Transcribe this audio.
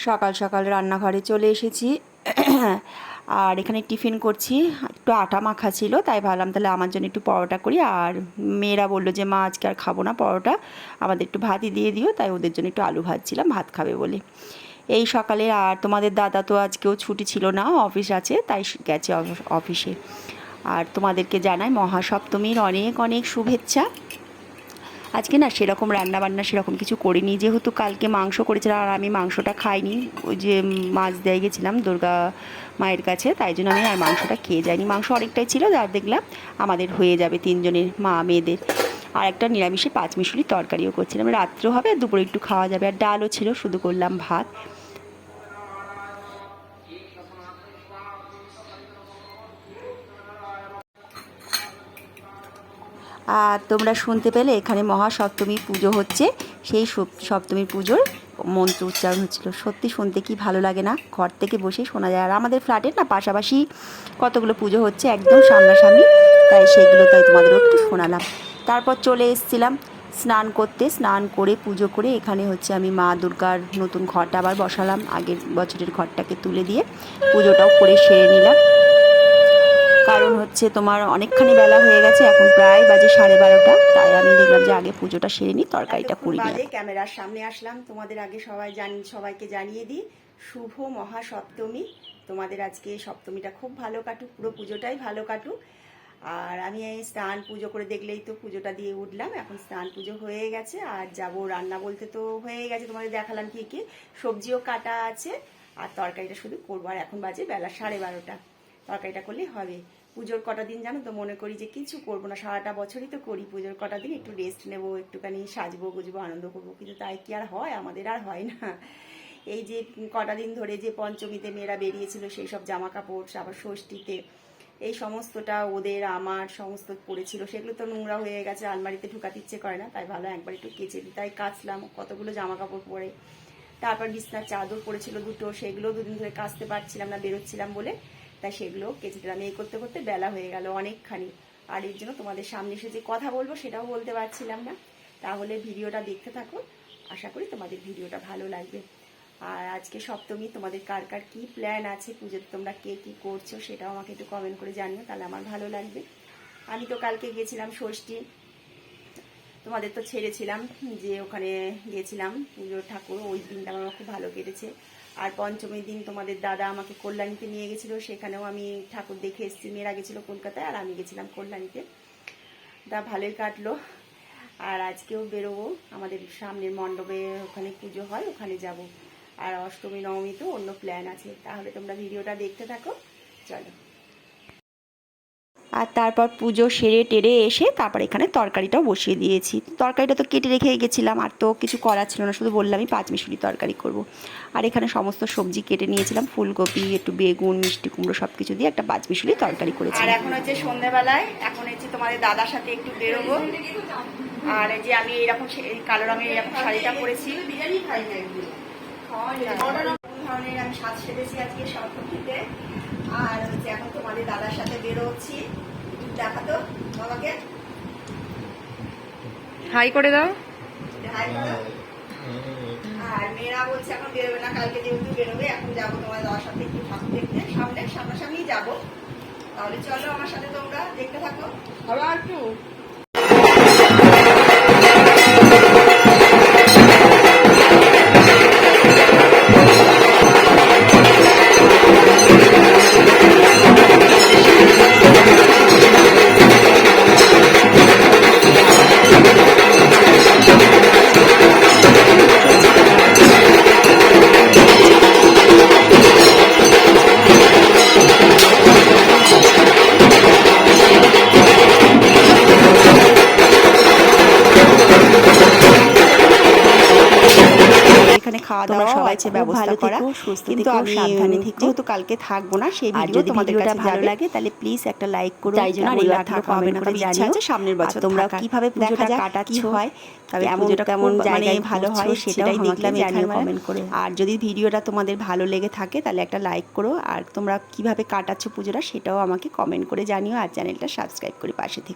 সকাল সকাল রান্নাঘরে চলে এসেছি। আর এখানে টিফিন করছি। একটু আটা মাখা ছিল, তাই ভাবলাম তাহলে আমার জন্য একটু পরোটা করি। আর মেয়েরা বললো যে মা আজকে আর খাবো না পরোটা, আমাদের একটু ভাতই দিয়ে দিও। তাই ওদের জন্য একটু আলু ভাজছিলাম, ভাত খাবে বলে। এই সকালে আর তোমাদের দাদা তো আজকেও ছুটি ছিল না, অফিস আছে, তাই গেছে অফিসে। আর তোমাদেরকে জানাই মহাসপ্তমীর অনেক অনেক শুভেচ্ছা। আজকে না সেরকম রান্নাবান্না সেরকম কিছু করিনি, যেহেতু কালকে মাংস করেছিলাম আর আমি মাংসটা খাইনি। ওই যে মাছ দিয়ে গেছিলাম দুর্গা মায়ের কাছে, তাই জন্য আমি আর মাংসটা খেয়ে যাইনি। মাংস অনেকটাই ছিল, যার দেখলাম আমাদের হয়ে যাবে তিনজনের, মা মেয়েদের। আর একটা নিরামিষে পাঁচমিশালি তরকারিও করছিলাম, রাত্রেও হবে আর দুপুরে একটু খাওয়া যাবে। আর ডালও ছিল, শুধু করলাম ভাত। আর তোমরা শুনতে পেলে এখানে মহাসপ্তমী পুজো হচ্ছে। সেই সপ্তমী পুজোর মন্ত্র উচ্চারণ হচ্ছিল। সত্যি শুনতে কি ভালো লাগে না, ঘর থেকে বসেই শোনা যায়। আর আমাদের ফ্ল্যাটের না পাশাপাশি কতগুলো পুজো হচ্ছে একদম সামনাসামনি, তাই তাই তোমাদেরও একটু শোনালাম। তারপর চলে এসেছিলাম স্নান করতে। স্নান করে পুজো করে এখানে হচ্ছে আমি মা দুর্গার নতুন ঘরটা আবার বসালাম, আগের বছরের ঘরটাকে তুলে দিয়ে পুজোটাও করে সেরে নিলাম। কারণ হচ্ছে তোমার অনেকখানি বেলা হয়ে গেছে, এখন প্রায় বাজে 12:30। তাই আমি দেখলাম যে আগে পুজোটা সেরে নিই, তরকারিটা করি নিয়ে ক্যামেরার সামনে আসলাম। তোমাদের আগে সবাইকে জানিয়ে দিই শুভ মহাসপ্তমী। তোমাদের আজকে সপ্তমীটা খুব ভালো কাটুক, পুরো পুজোটাই ভালো কাটুক। আর আমি এই স্নান পুজো করে দেখলেই তো পুজোটা দিয়ে উঠলাম। এখন স্নান পুজো হয়ে গেছে আর যাব রান্না, বলতে তো হয়ে গেছে, তোমাদের দেখালাম কি কি। সবজিও কাটা আছে আর তরকারিটা শুধু করবো। আর এখন বাজে বেলা 12:30, তরকারিটা করলেই হবে। পুজোর কটা দিন জানো তো মনে করি যে কিছু করবো না, সারাটা বছরই তো করি। পুজোর কটা দিন একটু রেস্ট নেবো, একটুখানি সাজবো গুজবো, আনন্দ করবো, কিন্তু তাই কি আর হয়, আমাদের আর হয় না। এই যে কটা দিন ধরে যে পঞ্চমীতে মেয়েরা বেরিয়েছিল সেই সব জামা কাপড়, আবার ষষ্ঠীতে এই সমস্তটা ওদের আমার সমস্ত পড়েছিল, সেগুলো তো নোংরা হয়ে গেছে, আলমারিতে ঢুকাতে ইচ্ছে করে না, তাই ভালো একবার একটু কেচে দিই। তাই কাচলাম কতগুলো জামা কাপড় পরে। তারপর বিছনার চাদর পড়েছিল দুটো, সেগুলো দুদিন ধরে কাচতে পারছিলাম না, বেরোচ্ছিলাম বলে, তাই সেগুলো কেচে দিলাম। এই করতে করতে বেলা হয়ে গেল অনেকখানি। আর এর জন্য তোমাদের সামনে এসে যে কথা বলবো সেটাও বলতে পারছিলাম না। তাহলে ভিডিওটা দেখতে থাকো, আশা করি তোমাদের ভিডিওটা ভালো লাগবে। আর আজকে সপ্তমী, তোমাদের কার কার কী প্ল্যান আছে পুজোতে, তোমরা কে কী করছো সেটাও আমাকে একটু কমেন্ট করে জানিও, তাহলে আমার ভালো লাগবে। আমি তো কালকে গেছিলাম ষষ্ঠী, তোমাদের তো ছেড়েছিলাম যে ওখানে গেছিলাম পুজোর ঠাকুর, ওই দিনটা আমার খুব ভালো কেটেছে। আর পঞ্চমীর দিন তোমাদের দাদা আমাকে কল্যাণীতে নিয়ে গেছিলো, সেখানেও আমি ঠাকুর দেখে এসেছি। মেয়েরা গেছিলো কলকাতায় আর আমি গেছিলাম কল্যাণীতে, তা ভালোই কাটলো। আর আজকেও বেরোবো, আমাদের সামনের মণ্ডপে ওখানে পুজো হয়, ওখানে যাব। আর অষ্টমী নবমী তো অন্য প্ল্যান আছে, তাহলে তোমরা ভিডিওটা দেখতে থাকো, চলো। আর তারপর পুজো সেরে টেরে এসে তারপর এখানে তরকারিটাও বসিয়ে দিয়েছি। তরকারিটা তো কেটে রেখে গেছিলাম, আর তো কিছু করার ছিল না, শুধু বললামই পাঁচমিশালি তরকারি করব। আর এখানে সমস্ত সবজি কেটে নিয়েছিলাম, ফুলকপি, একটু বেগুন, মিষ্টি কুমড়ো সব কিছু দিয়ে একটা পাঁচমিশালি তরকারি করেছি। আর এখন হচ্ছে সন্ধ্যাবেলায়, এখন হচ্ছে তোমাদের দাদার সাথে একটু বেরোবো। আর এই যে আমি এরকম কালো রঙের এরকম শাড়িটা পরেছি, ধরনের আমি সাজ সেরেছি আজকে সপ্তমীতে। আর হচ্ছে এখন তোমাদের দাদার সাথে বেরোচ্ছি, দেখাতো বাবাকে হাই করে দাও। হাই করো। আর মেয়েরা বলছে এখন বেরোবে না, কালকে যেহেতু বেরোবে, এখন যাবো তোমাদের দাদার সাথে একটু ঠাকুর দেখতে, সামনাসামনি যাবো। তাহলে চলো আমার সাথে, তোমরা দেখতে থাকো। আবার একটু খাওয়া দাওয়া সবাই ব্যবস্থা করা, কিন্তু আমি সাবধানে থেকে, যেহেতু কালকে থাকবো না, সেই ভিডিও তোমাদের কাছে ভালো লাগে তাহলে প্লিজ একটা লাইক করো, তাই জন্য কমেন্ট করে জানিও সামনের বছর তোমরা কিভাবে পুজোটা কাটাচ্ছো হয়, তবে পুজোটা কেমন জায়গায় ভালো হয় সেটাই দেখলাম জানিও কমেন্ট করে। আর যদি ভিডিওটা তোমাদের ভালো লেগে থাকে তাহলে একটা লাইক করো, আর তোমরা কিভাবে কাটাচ্ছো পুজোটা সেটাও আমাকে কমেন্ট করে জানিও, আর চ্যানেলটা সাবস্ক্রাইব করে পাশে থেকে।